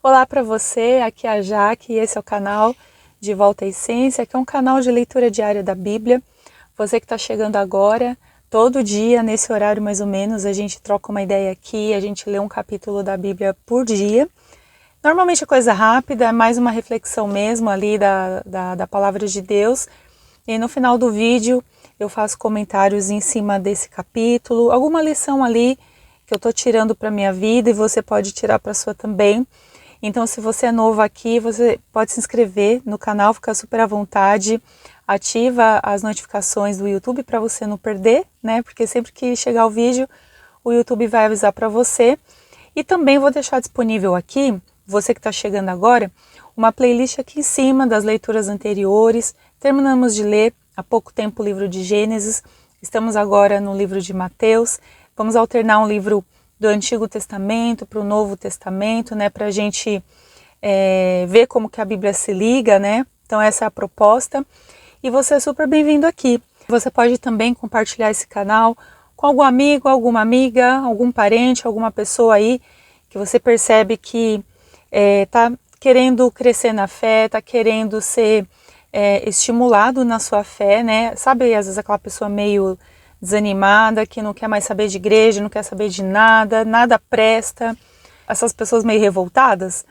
Olá para você, aqui é a Jaque e esse é o canal de Volta à Essência, que é um canal de leitura diária da Bíblia. Você que está chegando agora, todo dia, nesse horário mais ou menos, a gente troca uma ideia aqui, a gente lê um capítulo da Bíblia por dia. Normalmente é coisa rápida, é mais uma reflexão mesmo ali da palavra de Deus. E no final do vídeo eu faço comentários em cima desse capítulo, alguma lição ali que eu estou tirando para minha vida e você pode tirar para a sua também. Então, se você é novo aqui, você pode se inscrever no canal, fica super à vontade, ativa as notificações do YouTube para você não perder, né? Porque sempre que chegar o vídeo, o YouTube vai avisar para você. E também vou deixar disponível aqui, você que está chegando agora, uma playlist aqui em cima das leituras anteriores. Terminamos de ler há pouco tempo o livro de Gênesis, estamos agora no livro de Mateus, vamos alternar um livro do Antigo Testamento para o Novo Testamento, né, para a gente ver como que a Bíblia se liga, né? Então essa é a proposta. E você é super bem-vindo aqui. Você pode também compartilhar esse canal com algum amigo, alguma amiga, algum parente, alguma pessoa aí que você percebe que está querendo crescer na fé, está querendo ser estimulado na sua fé, né? Sabe, às vezes aquela pessoa meio desanimada, que não quer mais saber de igreja, não quer saber de nada, nada presta, essas pessoas meio revoltadas,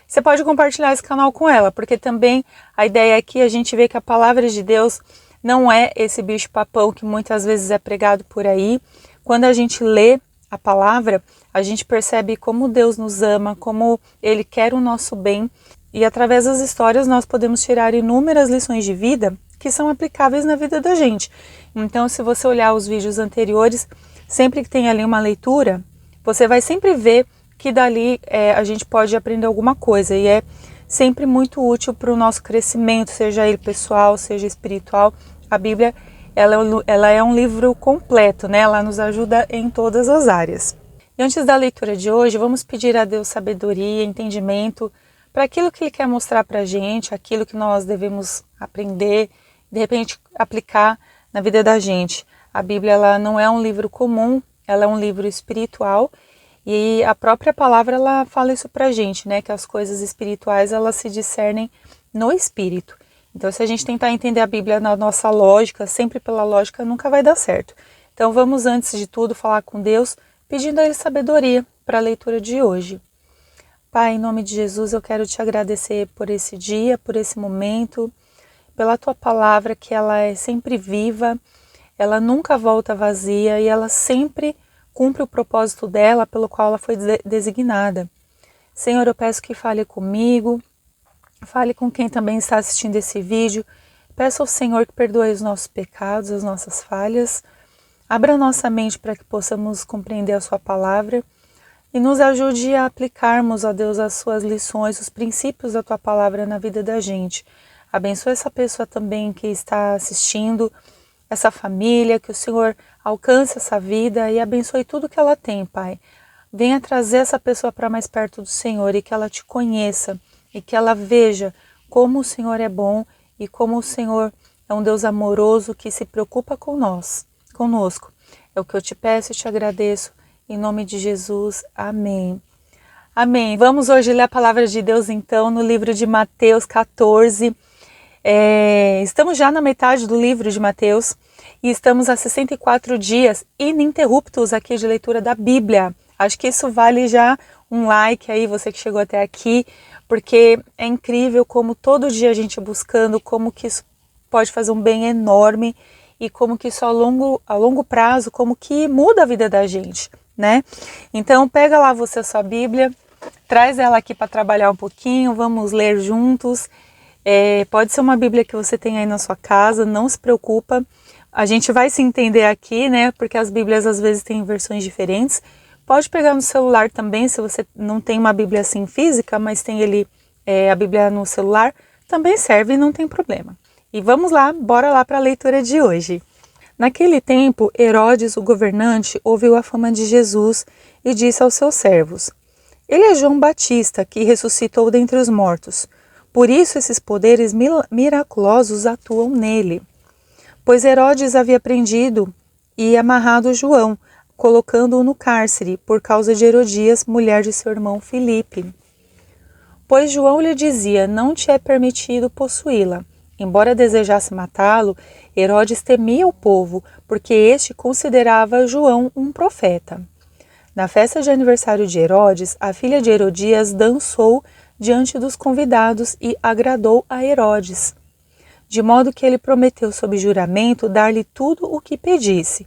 você pode compartilhar esse canal com ela, porque também a ideia é que a gente vê que a palavra de Deus não é esse bicho-papão que muitas vezes é pregado por aí. Quando a gente lê a palavra, a gente percebe como Deus nos ama, como Ele quer o nosso bem, e através das histórias nós podemos tirar inúmeras lições de vida que são aplicáveis na vida da gente. Então, se você olhar os vídeos anteriores, sempre que tem ali uma leitura, você vai sempre ver que dali a gente pode aprender alguma coisa, e é sempre muito útil para o nosso crescimento, seja ele pessoal, seja espiritual. A Bíblia, ela é um livro completo, né? Ela nos ajuda em todas as áreas. E antes da leitura de hoje, vamos pedir a Deus sabedoria, entendimento, para aquilo que Ele quer mostrar para a gente, aquilo que nós devemos aprender, de repente aplicar na vida da gente. A Bíblia, ela não é um livro comum, ela é um livro espiritual, e a própria palavra, ela fala isso pra gente, né, que as coisas espirituais, elas se discernem no espírito. Então, se a gente tentar entender a Bíblia na nossa lógica, sempre pela lógica, nunca vai dar certo. Então, vamos antes de tudo falar com Deus, pedindo a Ele sabedoria para a leitura de hoje. Pai, em nome de Jesus, eu quero te agradecer por esse dia, por esse momento, pela tua palavra, que ela é sempre viva, ela nunca volta vazia e ela sempre cumpre o propósito dela pelo qual ela foi designada. Senhor, eu peço que fale comigo, fale com quem também está assistindo esse vídeo. Peço ao Senhor que perdoe os nossos pecados, as nossas falhas, abra a nossa mente para que possamos compreender a sua palavra e nos ajude a aplicarmos, ó Deus, as suas lições, os princípios da tua palavra na vida da gente. Abençoe essa pessoa também que está assistindo, essa família, que o Senhor alcance essa vida e abençoe tudo que ela tem, Pai. Venha trazer essa pessoa para mais perto do Senhor e que ela te conheça e que ela veja como o Senhor é bom e como o Senhor é um Deus amoroso que se preocupa conosco. É o que eu te peço e te agradeço. Em nome de Jesus, amém. Amém. Vamos hoje ler a palavra de Deus, então, no livro de Mateus 14. Estamos já na metade do livro de Mateus e estamos a 64 dias ininterruptos aqui de leitura da Bíblia. Acho que isso vale já um like aí, você que chegou até aqui, porque é incrível como todo dia a gente buscando, como que isso pode fazer um bem enorme e como que isso a longo prazo, como que muda a vida da gente, né? Então pega lá você a sua Bíblia, traz ela aqui para trabalhar um pouquinho, vamos ler juntos. Pode ser uma Bíblia que você tem aí na sua casa, não se preocupa. A gente vai se entender aqui, né? Porque as Bíblias às vezes têm versões diferentes. Pode pegar no celular também, se você não tem uma Bíblia assim física, mas tem a Bíblia no celular, também serve e não tem problema. E vamos lá, bora lá para a leitura de hoje. Naquele tempo, Herodes, o governante, ouviu a fama de Jesus e disse aos seus servos: Ele é João Batista, que ressuscitou dentre os mortos. Por isso esses poderes miraculosos atuam nele. Pois Herodes havia prendido e amarrado João, colocando-o no cárcere, por causa de Herodias, mulher de seu irmão Filipe. pois João lhe dizia: não te é permitido possuí-la. Embora desejasse matá-lo, Herodes temia o povo, porque este considerava João um profeta. Na festa de aniversário de Herodes, a filha de Herodias dançou diante dos convidados e agradou a Herodes, de modo que ele prometeu sob juramento dar-lhe tudo o que pedisse.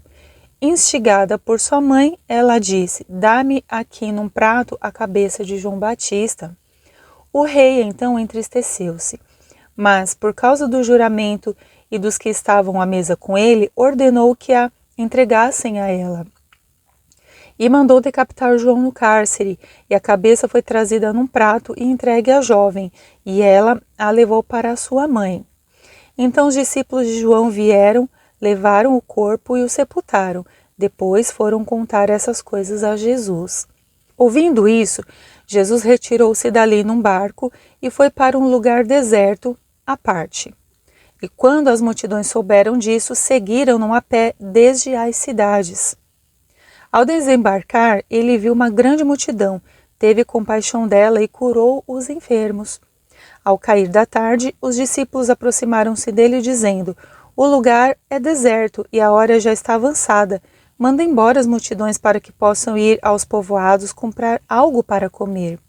Instigada por sua mãe, ela disse: dá-me aqui num prato a cabeça de João Batista. O rei então entristeceu-se, mas, por causa do juramento e dos que estavam à mesa com ele, ordenou que a entregassem a ela. E mandou decapitar João no cárcere, e a cabeça foi trazida num prato e entregue à jovem, e ela a levou para a sua mãe. Então os discípulos de João vieram, levaram o corpo e o sepultaram. Depois foram contar essas coisas a Jesus. Ouvindo isso, Jesus retirou-se dali num barco e foi para um lugar deserto, à parte. E quando as multidões souberam disso, seguiram-no a pé desde as cidades. Ao desembarcar, ele viu uma grande multidão, teve compaixão dela e curou os enfermos. Ao cair da tarde, os discípulos aproximaram-se dele, dizendo: o lugar é deserto e a hora já está avançada. Manda embora as multidões para que possam ir aos povoados comprar algo para comer.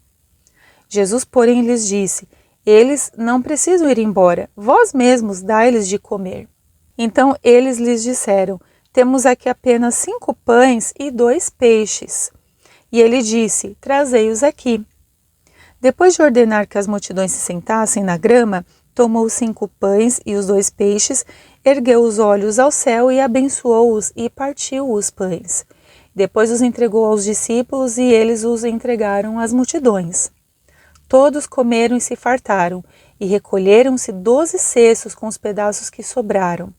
Jesus, porém, lhes disse: eles não precisam ir embora, vós mesmos dai-lhes de comer. Então eles lhes disseram: temos aqui apenas 5 pães e 2 peixes. E ele disse: trazei-os aqui. Depois de ordenar que as multidões se sentassem na grama, tomou os 5 pães e os 2 peixes, ergueu os olhos ao céu e abençoou-os e partiu os pães. Depois os entregou aos discípulos e eles os entregaram às multidões. Todos comeram e se fartaram, e recolheram-se 12 cestos com os pedaços que sobraram.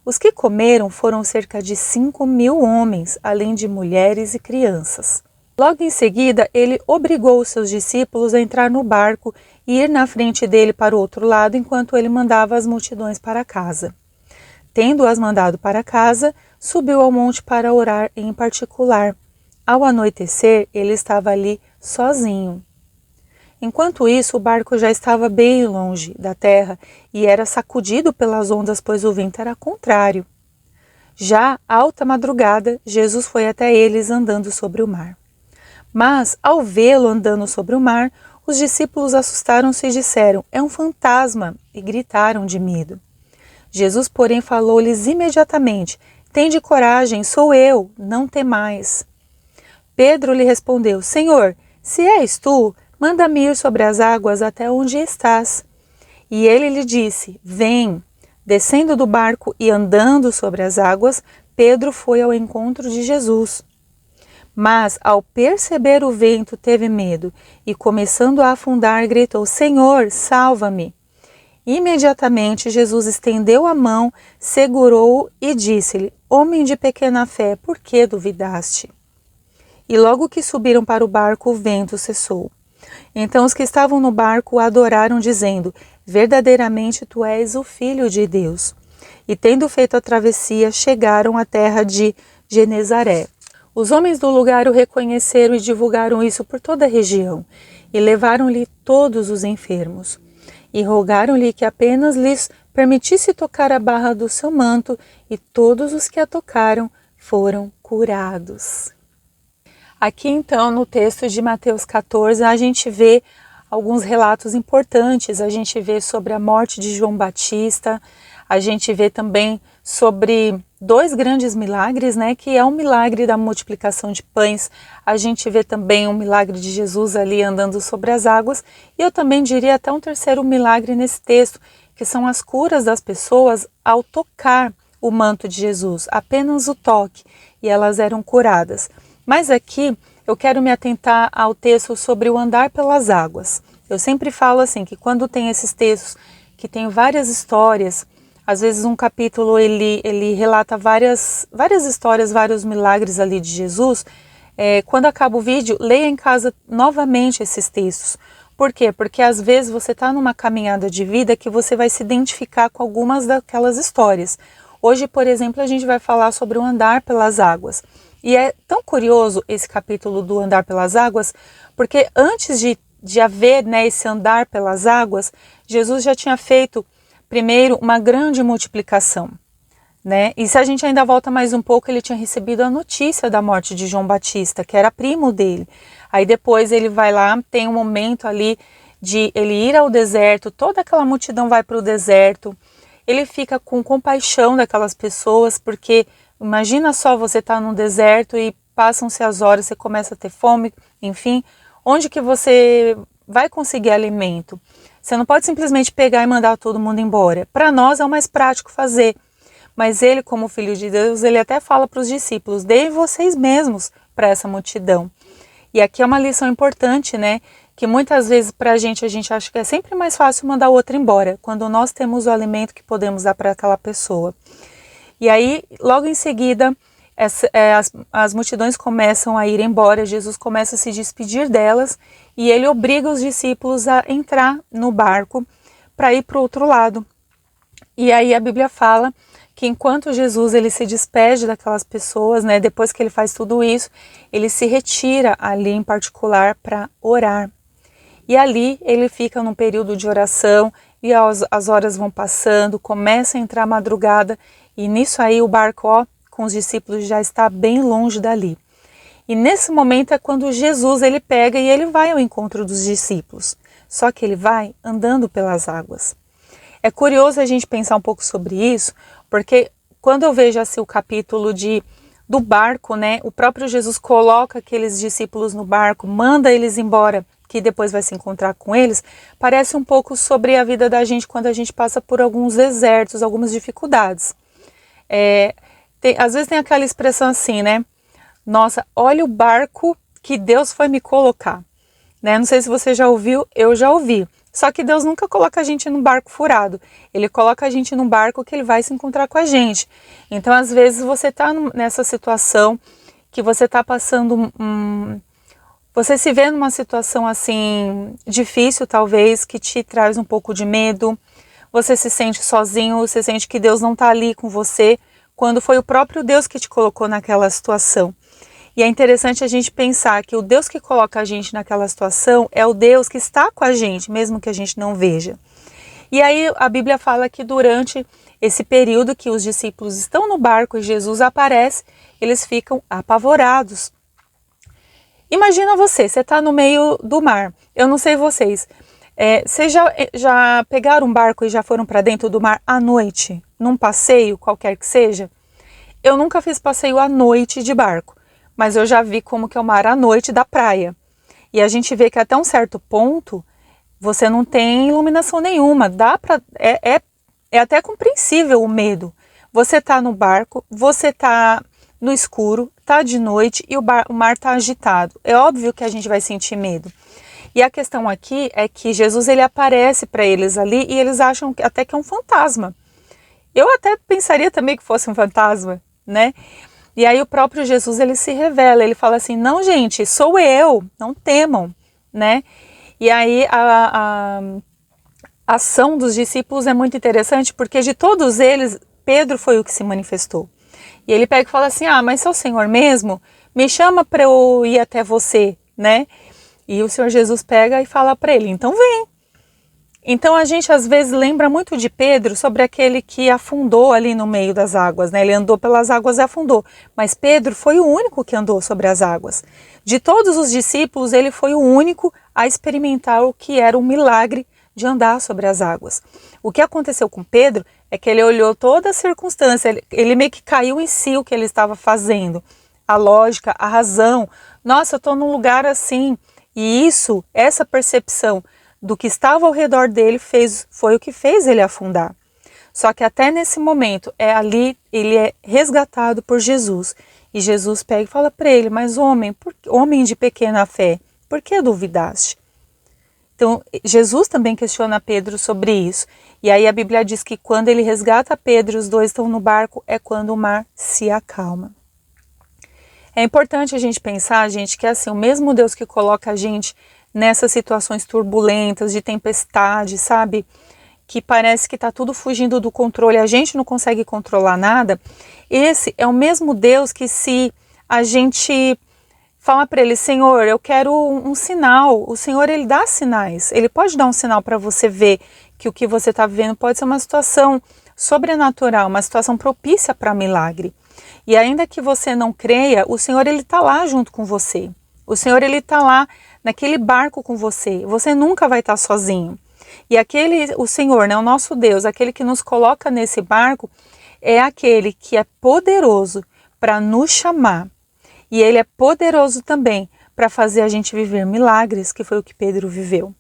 Os que comeram foram cerca de 5.000 homens, além de mulheres e crianças. Logo em seguida, ele obrigou os seus discípulos a entrar no barco e ir na frente dele para o outro lado, enquanto ele mandava as multidões para casa. Tendo-as mandado para casa, subiu ao monte para orar em particular. Ao anoitecer, ele estava ali sozinho. Enquanto isso, o barco já estava bem longe da terra e era sacudido pelas ondas, pois o vento era contrário. Já alta madrugada, Jesus foi até eles andando sobre o mar. Mas, ao vê-lo andando sobre o mar, os discípulos assustaram-se e disseram: é um fantasma, e gritaram de medo. Jesus, porém, falou-lhes imediatamente: tende coragem, sou eu, não temais. Pedro lhe respondeu: Senhor, se és tu, manda-me ir sobre as águas até onde estás. E ele lhe disse: vem. Descendo do barco e andando sobre as águas, Pedro foi ao encontro de Jesus. Mas, ao perceber o vento, teve medo e, começando a afundar, gritou: Senhor, salva-me! Imediatamente, Jesus estendeu a mão, segurou-o e disse-lhe: Homem de pequena fé, por que duvidaste? E logo que subiram para o barco, o vento cessou. Então os que estavam no barco o adoraram, dizendo: verdadeiramente tu és o Filho de Deus. E tendo feito a travessia, chegaram à terra de Genezaré. Os homens do lugar o reconheceram e divulgaram isso por toda a região, e levaram-lhe todos os enfermos. E rogaram-lhe que apenas lhes permitisse tocar a barra do seu manto, e todos os que a tocaram foram curados. Aqui então, no texto de Mateus 14, a gente vê alguns relatos importantes. A gente vê sobre a morte de João Batista, a gente vê também sobre 2 grandes milagres, né, que é um milagre da multiplicação de pães. A gente vê também um milagre de Jesus ali andando sobre as águas, e eu também diria até um terceiro milagre nesse texto, que são as curas das pessoas ao tocar o manto de Jesus, apenas o toque, e elas eram curadas. Mas aqui eu quero me atentar ao texto sobre o andar pelas águas. Eu sempre falo assim, que quando tem esses textos que tem várias histórias, às vezes um capítulo ele relata várias histórias, vários milagres ali de Jesus. Quando acaba o vídeo, leia em casa novamente esses textos. Por quê? Porque às vezes você está numa caminhada de vida que você vai se identificar com algumas daquelas histórias. Hoje, por exemplo, a gente vai falar sobre o andar pelas águas. E é tão curioso esse capítulo do andar pelas águas, porque antes de de haver, né, esse andar pelas águas, Jesus já tinha feito primeiro uma grande multiplicação, né? E se a gente ainda volta mais um pouco, ele tinha recebido a notícia da morte de João Batista, que era primo dele. Aí depois ele vai lá, tem um momento ali de ele ir ao deserto, toda aquela multidão vai para o deserto, ele fica com compaixão daquelas pessoas, porque imagina só você estar num deserto e passam-se as horas, você começa a ter fome, enfim, onde que você vai conseguir alimento? Você não pode simplesmente pegar e mandar todo mundo embora. Para nós é o mais prático fazer, mas ele, como filho de Deus, ele até fala para os discípulos, deem vocês mesmos para essa multidão. E aqui é uma lição importante, né? Que muitas vezes para a gente acha que é sempre mais fácil mandar o outro embora, quando nós temos o alimento que podemos dar para aquela pessoa. E aí, logo em seguida, as multidões começam a ir embora, Jesus começa a se despedir delas e ele obriga os discípulos a entrar no barco para ir para o outro lado. E aí a Bíblia fala que enquanto Jesus ele se despede daquelas pessoas, né, depois que ele faz tudo isso, ele se retira ali em particular para orar. E ali ele fica num período de oração e as horas vão passando, começa a entrar a madrugada e nisso aí o barco com os discípulos já está bem longe dali. E nesse momento é quando Jesus ele pega e ele vai ao encontro dos discípulos, só que ele vai andando pelas águas. É curioso a gente pensar um pouco sobre isso, porque quando eu vejo assim o capítulo do barco, né, o próprio Jesus coloca aqueles discípulos no barco, manda eles embora, que depois vai se encontrar com eles, parece um pouco sobre a vida da gente quando a gente passa por alguns desertos, algumas dificuldades. Às vezes tem aquela expressão assim, né? Nossa, olha o barco que Deus foi me colocar. Né? Não sei se você já ouviu, eu já ouvi. Só que Deus nunca coloca a gente num barco furado. Ele coloca a gente num barco que ele vai se encontrar com a gente. Então, às vezes, você está nessa situação que você está passando... Você se vê numa situação assim, difícil talvez, que te traz um pouco de medo. Você se sente sozinho, você sente que Deus não está ali com você, quando foi o próprio Deus que te colocou naquela situação. E é interessante a gente pensar que o Deus que coloca a gente naquela situação é o Deus que está com a gente, mesmo que a gente não veja. E aí a Bíblia fala que durante esse período que os discípulos estão no barco e Jesus aparece, eles ficam apavorados. Imagina você está no meio do mar, eu não sei vocês, vocês já pegaram um barco e já foram para dentro do mar à noite, num passeio qualquer que seja? Eu nunca fiz passeio à noite de barco, mas eu já vi como que é o mar à noite da praia. E a gente vê que até um certo ponto você não tem iluminação nenhuma, é até compreensível o medo. Você está no barco, você está no escuro, está de noite e o mar está agitado. É óbvio que a gente vai sentir medo. E a questão aqui é que Jesus ele aparece para eles ali e eles acham até que é um fantasma. Eu até pensaria também que fosse um fantasma, né? E aí o próprio Jesus ele se revela, ele fala assim, não gente, sou eu, não temam, né? E aí a ação dos discípulos é muito interessante porque de todos eles, Pedro foi o que se manifestou. E ele pega e fala assim, mas se é o Senhor mesmo, me chama para eu ir até você, né? E o Senhor Jesus pega e fala para ele, então vem. Então a gente às vezes lembra muito de Pedro sobre aquele que afundou ali no meio das águas, né? Ele andou pelas águas e afundou, mas Pedro foi o único que andou sobre as águas. De todos os discípulos, ele foi o único a experimentar o que era um milagre de andar sobre as águas. O que aconteceu com Pedro é que ele olhou toda a circunstância, ele meio que caiu em si o que ele estava fazendo, a lógica, a razão. Nossa, eu estou num lugar assim, e essa percepção do que estava ao redor dele foi o que fez ele afundar. Só que até nesse momento, ali ele é resgatado por Jesus. E Jesus pega e fala para ele, mas homem de pequena fé, por que duvidaste? Então, Jesus também questiona Pedro sobre isso. E aí a Bíblia diz que quando ele resgata Pedro e os dois estão no barco, é quando o mar se acalma. É importante a gente pensar, gente, que é assim, o mesmo Deus que coloca a gente nessas situações turbulentas, de tempestade, sabe? Que parece que está tudo fugindo do controle, a gente não consegue controlar nada. Esse é o mesmo Deus que se a gente Fala para ele: Senhor, eu quero um sinal. O Senhor, ele dá sinais. Ele pode dar um sinal para você ver que o que você está vivendo pode ser uma situação sobrenatural, uma situação propícia para milagre. E ainda que você não creia, o Senhor, ele está lá junto com você. O Senhor, ele está lá naquele barco com você. Você nunca vai estar sozinho. E o Senhor, né, o nosso Deus, aquele que nos coloca nesse barco, é aquele que é poderoso para nos chamar. E ele é poderoso também para fazer a gente viver milagres, que foi o que Pedro viveu.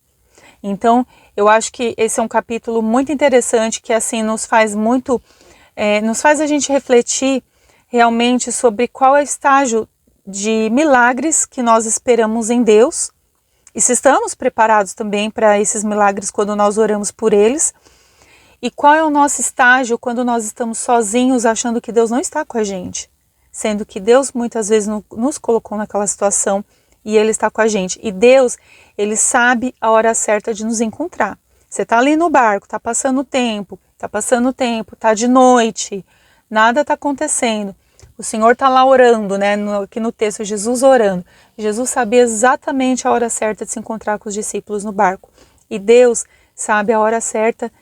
Então, eu acho que esse é um capítulo muito interessante, que assim nos faz a gente refletir realmente sobre qual é o estágio de milagres que nós esperamos em Deus, e se estamos preparados também para esses milagres quando nós oramos por eles, e qual é o nosso estágio quando nós estamos sozinhos achando que Deus não está com a gente, sendo que Deus muitas vezes nos colocou naquela situação e Ele está com a gente. E Deus, Ele sabe a hora certa de nos encontrar. Você está ali no barco, está passando tempo, está de noite, nada está acontecendo. O Senhor está lá orando, né? Aqui no texto, Jesus orando. Jesus sabia exatamente a hora certa de se encontrar com os discípulos no barco. E Deus sabe a hora certa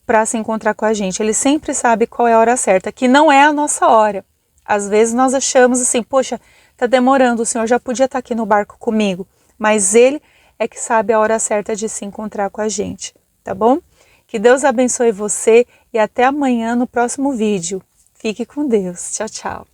para se encontrar com a gente. Ele sempre sabe qual é a hora certa, que não é a nossa hora. Às vezes nós achamos assim, poxa, está demorando, o Senhor já podia estar aqui no barco comigo. Mas Ele é que sabe a hora certa de se encontrar com a gente, tá bom? Que Deus abençoe você e até amanhã no próximo vídeo. Fique com Deus. Tchau, tchau.